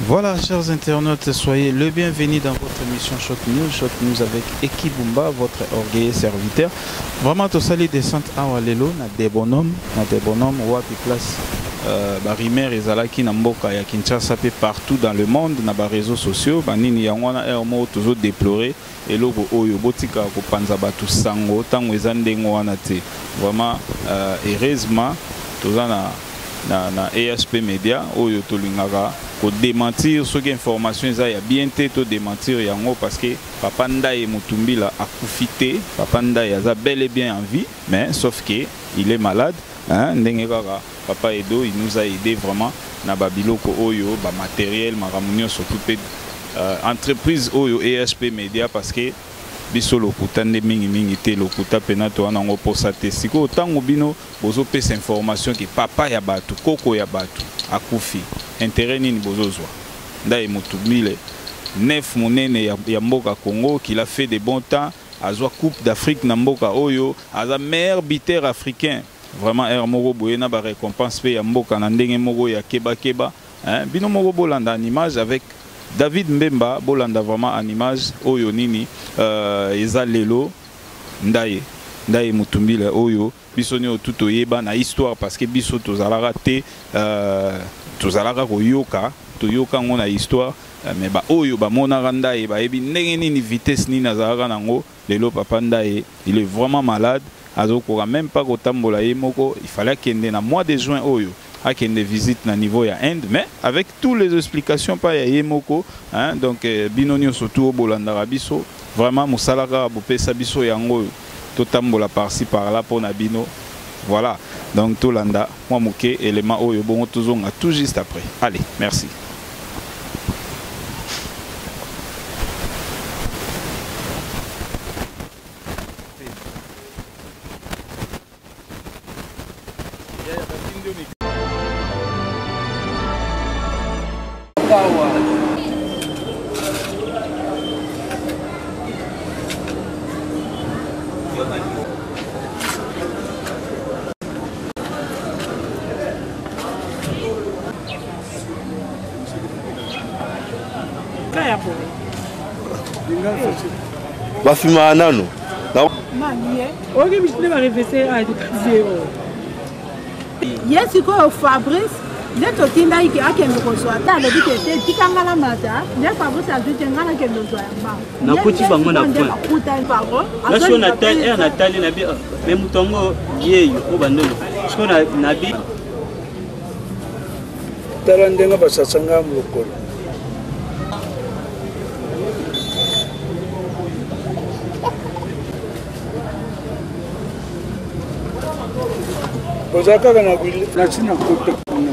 Voilà, chers internautes, soyez le bienvenu dans votre émission Shot News avec Ekibumba, votre orgueilleux serviteur. Vraiment, tout ça, les descentes à Walelo, na des bonhommes, ou à place, Barimer et Zalaki, Namboka, ya Kinshasa, partout dans le monde, na ba réseaux sociaux, Banini, Yangwana, Ermo, toujours déploré, et logo Oyo, Botika, Kopanzaba, tout sango, Tango, Ezandengo, Wanate. Vraiment, heureusement, tout ça, na ESP Media oyo tolingaka ko démentir ce que information ça ya bien te to démentir yango parce que papa Ndaye Mutumbila a profité papa Ndaye a bel et bien en vie mais sauf que il est malade hein ndenge kaka papa Edo il nous a aidé vraiment na babiloko oyo ba matériel maramunyo s'occuper entreprise oyo ESP Media parce que biso lokuta nde mingi te lokuta pena to anango posa te siko tango bino bozo pesa information ki papa ya batu koko ya batu akufi intérêt nini bozozwa Ndaye Mutumbila 9 monene ya mboka Congo qui a fait des bons temps azwa coupe d'Afrique na mboka oyo aza meilleur buteur africain vraiment er moko boye na ba récompense pe ya mboka na ndenge moko ya keba hein bino moko bolanda en image avec David Mbemba bolanda vraiment en image oyo nini eza lelo Ndaye Mutumbila oyo biso ni otuto yeba na histoire parce que biso tozalaka te tozalaka koyoka toyoka ngo na histoire mais ba oyo ba monaka Ndaye ba yebi ndenge nini vitesse nini azalaka nango lelo papa Ndaye il est vraiment malade azokoka même pas kotambola ye moko il fallait kende na mois de juin oyo qui des visites na niveau ya Inde mais avec toutes les explications pas ya Yemoko hein donc binonio surtout au Bolanda biso vraiment musalaka bopesa biso yango totambola par-ci par-là pour na bino voilà donc tolanda moi moké élément oyo bon tozonga tout juste après allez merci. Bafima nano yes ko Fabrice leto tinda iki akende ko so ata le bikete tikangala mata ne Fabrice a dit ngana kendo so ba na kuti bango na point la so na taille na taille na bi même mutongo yeyo o bandelo so na bi tarandenga basasanga mukolo Ozaka kana na china kote kuna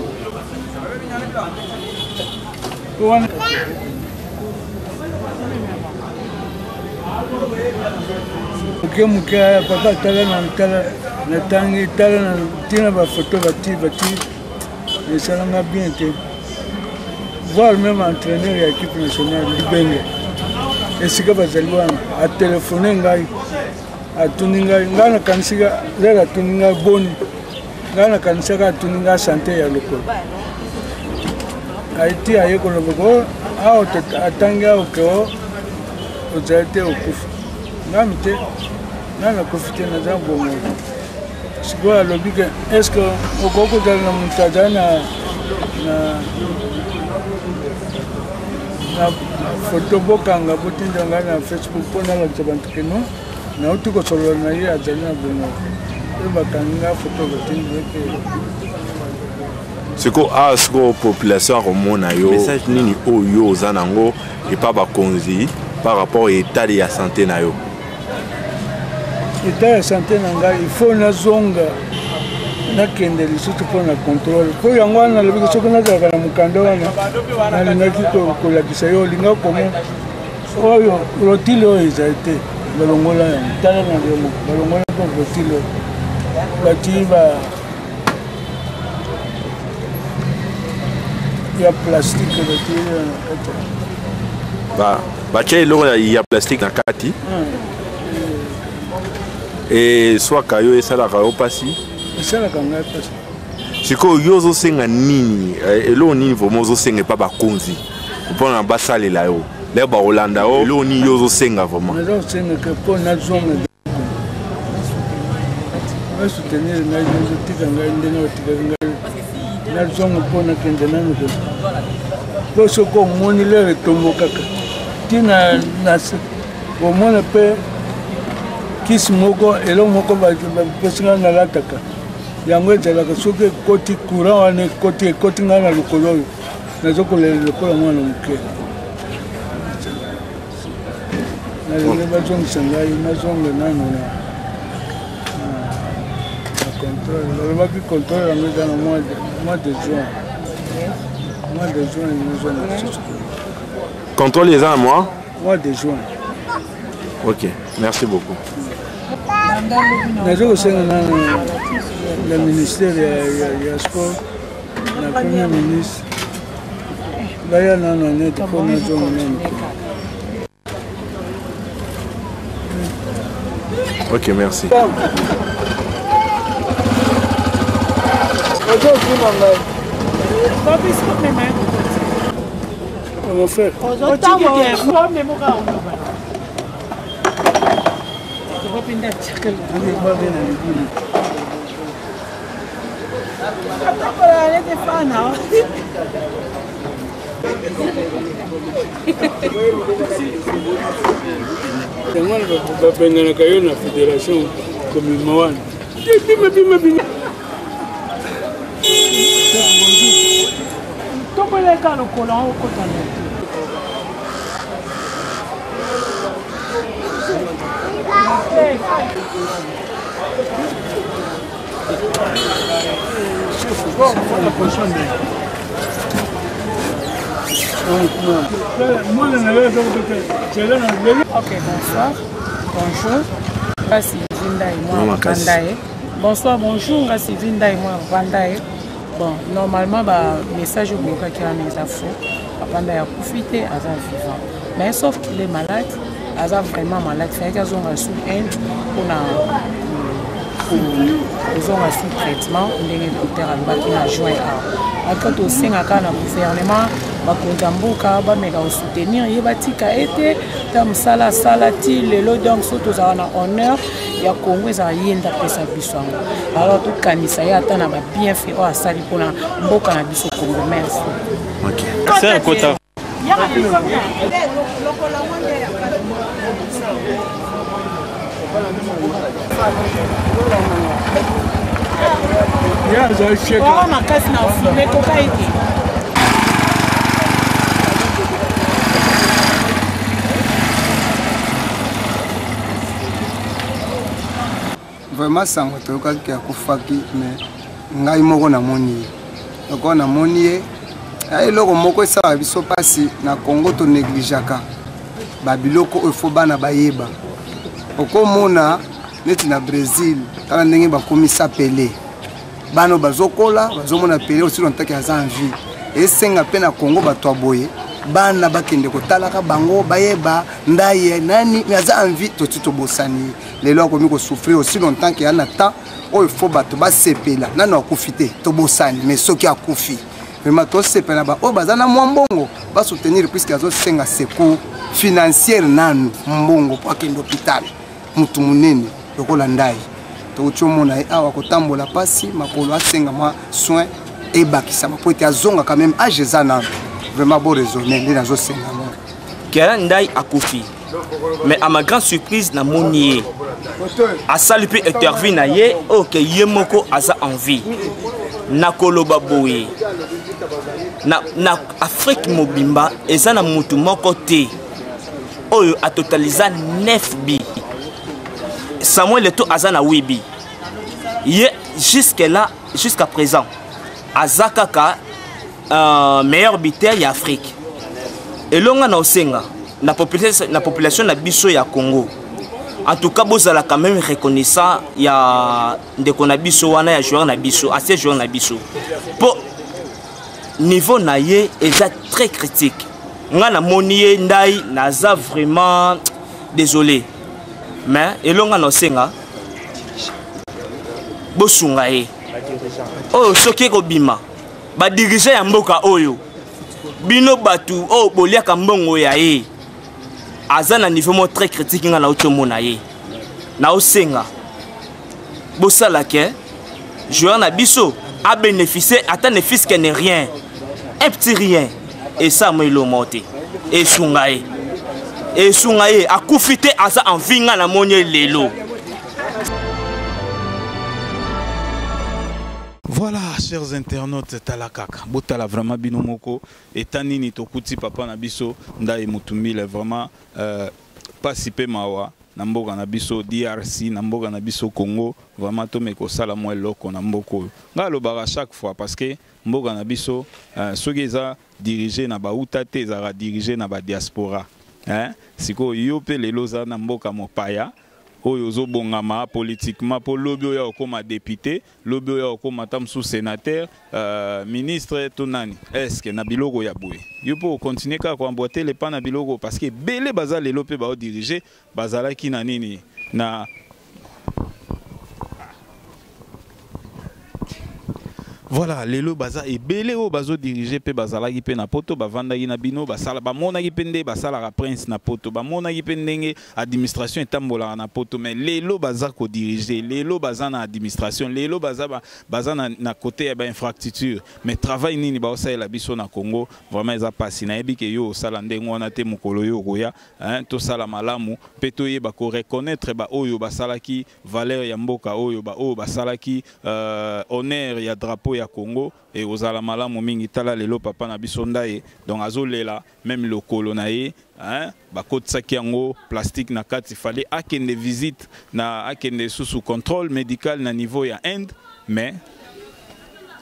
muke papa tala na tangi tala na tina ba photo bati et ça l'a bien été voir même entraîneur de l'équipe nationale Libenge et ce que bazalwa a téléphoné ngai a tuninga ngana kansiga lera tuninga boni ngana kanisaka tuninga santé ya lokolo aiti ayeko loboko ao atanga okeo ozate okufa ngamite nana kufite na zambo mo siko alobike est-ce que okoko dala na mutadana na photo bokanga botinda ngana Facebook pona la tsabantu keno na utuko solo na ye azana bono c'est quoi la population romona yo message nini oyo zanango et pas bakonzi par rapport à l'état de la santé na yo état de santé nanga il faut na zonga na kende lisutu pour na contrôle ko yango wana lobi soko na zaka na mukanda wana na linga kiko ko la kisayo linga komo oyo rotilo ezate balongola tala na yo balongola ko rotilo Bativa il y a plastique il y a plastique dans kati et soit kayo et ça la kayo passi ça la kayo passi siko yozo senga nini elo nini vraiment zo senga pas bakonzi mpona basalela yo le bakolanda yo elo nini yo ozosenga vraiment nazosenga ke mpo nazonga basoutenir ngai nazotika ngai ndenge batikaki ngai nazonga mpo nakende nano te mpo soki omoni lere etombokaka ntina omona mpe kisi moko elo moko bapesi ngai nalataka yango ezalaka soki ekoti courant wana ekoti ngai na lokolo oyo nazokolela lokola mwana moke nalingi bazongisa ngai nazonga nano na contrôle balobaki contrôle yango eza na mois de juin nazonga contrôle eza na mois de juin. Ok, merci beaucoup. Nazo kosenga na ministère ya sport na premier ministre baya nano net mpo nazonga nano. Ok, merci. Comment faire? babenganaka yo na fédération komima wana tokoleka lokolo okotana Ok, bonsoir, bonjour. Merci Vinda et moi, Vandae. Bonsoir, bonjour, merci Vinda et moi, Vandae. Bon, normalement, le message au Boka qui a mis à faux, Vandae a profité, à vivant. Mais sauf qu'il est malade, Aza vraiment malade, il fait qu'ils ont reçu un sous traitement, il a juin. Quand au sein à le gouvernement, bakontamboka bameka soutenir yebatika ete tamsala salati lelo donc surtout za na honneur ya Congo za yenda pesa biso ngo alors tout kanisa ya tana ba bienfait o asali pona mboka na biso Congo merci. OK. C'est un quota. Vraiment sango toyokaki akufaki mais ngai moko namoni ye namoni ye eloko moko esala biso pasi na Congo to négligeaka babiloko oyo fo bana bayeba okomona neti na Brésil kala ndenge bakomisa Pelé bano bazokola bazomona Pelé aussi lontaki aza en vie esenga pe na Congo bato aboye bana bakende kotalaka bango bayeba ndaye nani aza en vie to bosani lelo akomi ko souffrir aussi longtemps que yana temps oyo fo bato basepela nano akufite to bosani mais soki akufi vraiment to sepela ba o bazana mwambongo ba soutenir puisque azo senga secours financière nanu mbongo pour akende hôpital mutu munene lokola ndai to chomona awa kotambola pasi makolo asenga mwa soin et bakisama pour te azonga quand même agezana vraiment beau raisonner les nazo senga mo Kera ndai akufi mais à ma grande surprise na monier a salué interview na ye OK yemoko aza envie na koloba boye na Afrique mobimba eza na mutu moko te oyo a totaliza 9 bi Samuel Eto'o aza na 8 bi ye jusqu'à présent azakaka meilleur buteur ya Afrique elonga na osenga na population na biso ya Congo en tout cas bozala quand même reconnaissant ya ndeko na biso wana ya joueur na biso assez joueur na biso po niveau na ye est très critique nga na monier ndai naza vraiment désolé mais elonga na osenga bosunga ye oh soki ko bima ba dirigeant ya mboka oyo bino batu o bolia kambongo ya ye aza na niveau mo très critique nga na otomona ye na osenga bosala ke joueur na biso a bénéficié ata ne fils que ne rien un petit rien et ça moi lo monté et sungaye a koufité aza en vinga na monye lelo. Voilà, chers internautes, talakaka, botala vraiment binomoko, et tanini tokuti papa nabiso, nda e mutumbile vraiment pas si peu mawa, namboka nabiso DRC, namboka nabiso Congo, vraiment to meko sala mo eloko namboko. Ngalo bara chaque fois parce que mboka nabiso sogeza dirigé na ba utate zara dirigé na ba diaspora. Hein? Siko yope lelo za namboka mopaya. Oyo zobongama politiquement pour lobby ya okoma député, lobby ya okoma tamsu sénateur, ministre tonani. Est-ce que na biloko ya boye? Yo po continuer ka ko emboîter les pas na biloko parce que belé baza lelo pe ba diriger bazala ki na nini na voilà, lelo baza et belé o bazo diriger pe bazala ki pe na poto ba vanda ki na bino basala ba mona ki pende basala ka prince na poto ba mona ki pendenge administration etambola na poto mais lelo baza ko diriger lelo baza na administration lelo baza na côté ya ba infrastructure mais travail nini ba osala biso na Congo vraiment eza pasi na yebi ke yo sala ndengo wana te mokolo yo koya hein to sala malamu pe to yeba ko reconnaître ba oyo basala ki valeur ya mboka oyo ba o basala ki honneur ya drapeau ya Congo et aux alamalamu mingi tala lelo papa na biso ndaye donc azolela même le colonaye hein ba kotsaki yango plastique na kati fallait akende visite na akende sous contrôle médical na niveau ya Inde mais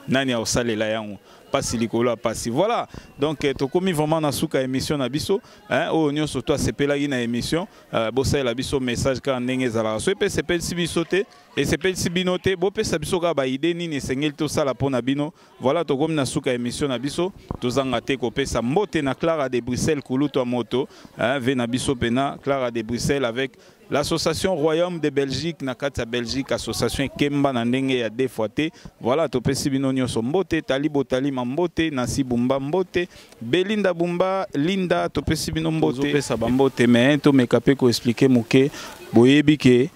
nani a osalela yango pas si likolo pas voilà donc to komi vraiment na suka émission na biso hein o nyonso to sepelaki na émission bosa la biso message ka ndenge ezala so pe sepel si biso te et sepel si bino te bo pe sa biso ka ba idée nini sengel to sala pona bino voilà to komi na suka émission na biso to zanga te ko pe sa mbote na Clara de Bruxelles kuluto moto hein ve na biso pena Clara de Bruxelles avec l'association Royaume de Belgique na kati ya Belgique association Kemba na ndenge ya defoité voilà to pe si bino nyonso mbote talibo talima mbote nasi bumba mbote Belinda bumba linda to pe si bino mbote pe sa mbote mais to mekape ko expliquer moke boyebi ke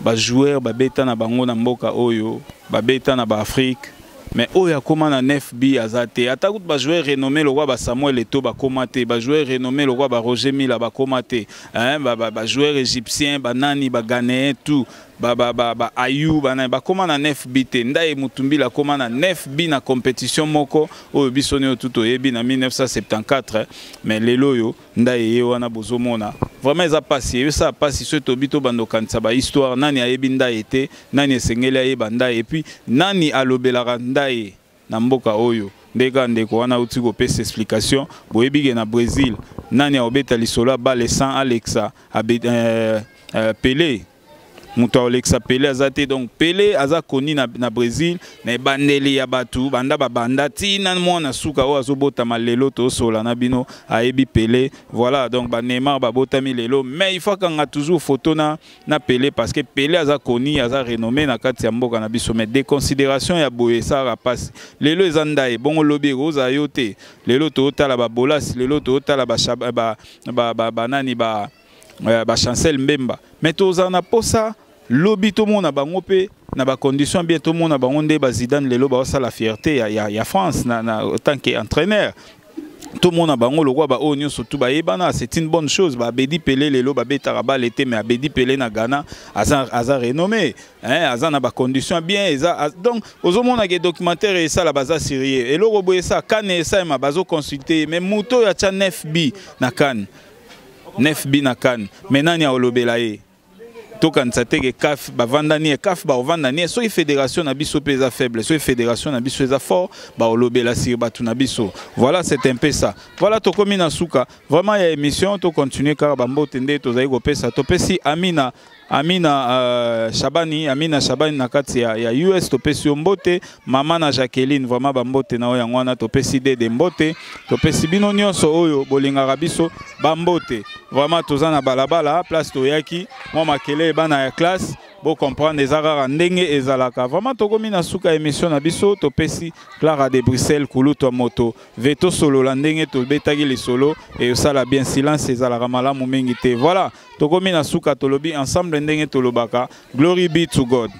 ba joueur ba beta na bango na mboka oyo ba beta na ba Afrique mais oya koma na 9B azate atakout ba joueur renommé le roi ba Samuel Eto'o ba komate ba joueur renommé le roi ba Roger Mila ba komate hein ba joueur égyptien ba nani ba ghanéen tout ba Ayou ba koma na 9B te ndaye mutumbila koma na 9B na compétition moko oyo bisoni otuto yebi na 1974 mais lelo yo ndaye wana bozomona vraiment eza pasi ça pasi so to bito bando kanisa ba histoire nani ayebi ndaye te nani esengeli ayeba ndaye et puis nani alobelaka ndaye na mboka oyo ndeka ndeko wana uti ko pesa explication boyebige na Brésil nani obeta lisolo bale sans Alexa Pelé muto Alexa Pelé azate donc Pelé aza koni na Brésil na bandeli ya batu banda babanda tina mwana suka o azobota malelo to sola na bino ayebi Pelé voilà donc ba Neymar babotami lelo mais il faut kanga toujours photo na Pelé parce que Pelé aza koni aza renommé na kati ya mboka na biso mais déconsidération ya boye ça rapase lelo ezandaye bongo lobi roza yote lelo to tala ba bolas lelo to tala ba nani ba Chancel Mbemba mais toza na posa lobby tout monde a bango pe na ba condition bien tout monde a bango nde ba Zidane lelo ba sa la fierté ya France na tant qu'entraîneur tout le monde a bango le roi ba onyo surtout ba ebana c'est une bonne chose ba Bedi Pelé lelo ba betaraba l'été mais Bedi Pelé na Ghana aza renommé hein aza na ba condition bien donc aux monde a des documentaires et ça la baza sérieux et le robo ça kane ça ma bazo consulter mais muto ya cha 9B na kan 9B na kan maintenant ya olobela ye tokan satege CAF ba vandani CAF ba vandani so fédération na biso pesa faible so fédération na biso eza fort ba olobela sir batu na biso voilà c'est un peu ça voilà to komi na suka vraiment ya émission to continuer car ba mbote nde to zai ko pesa to pesi Amina Shabani na kati ya US to pesi mbote mama na Jacqueline vraiment ba mbote na oya ngwana to pesi de mbote to pesi bino nyonso oyo bolinga biso ba mbote vraiment toza na balabala place to yaki moi makele bana ya classe bo comprendre ezaka ndenge ezalaka vraiment tokomi na suka émission na biso topesi Clara de Bruxelles kuluto moto veto solo la ndenge tobetaki les solo et osala bien silence ezalaka malamu mingi te voilà tokomi na suka tolobi ensemble ndenge tolobaka glory be to God.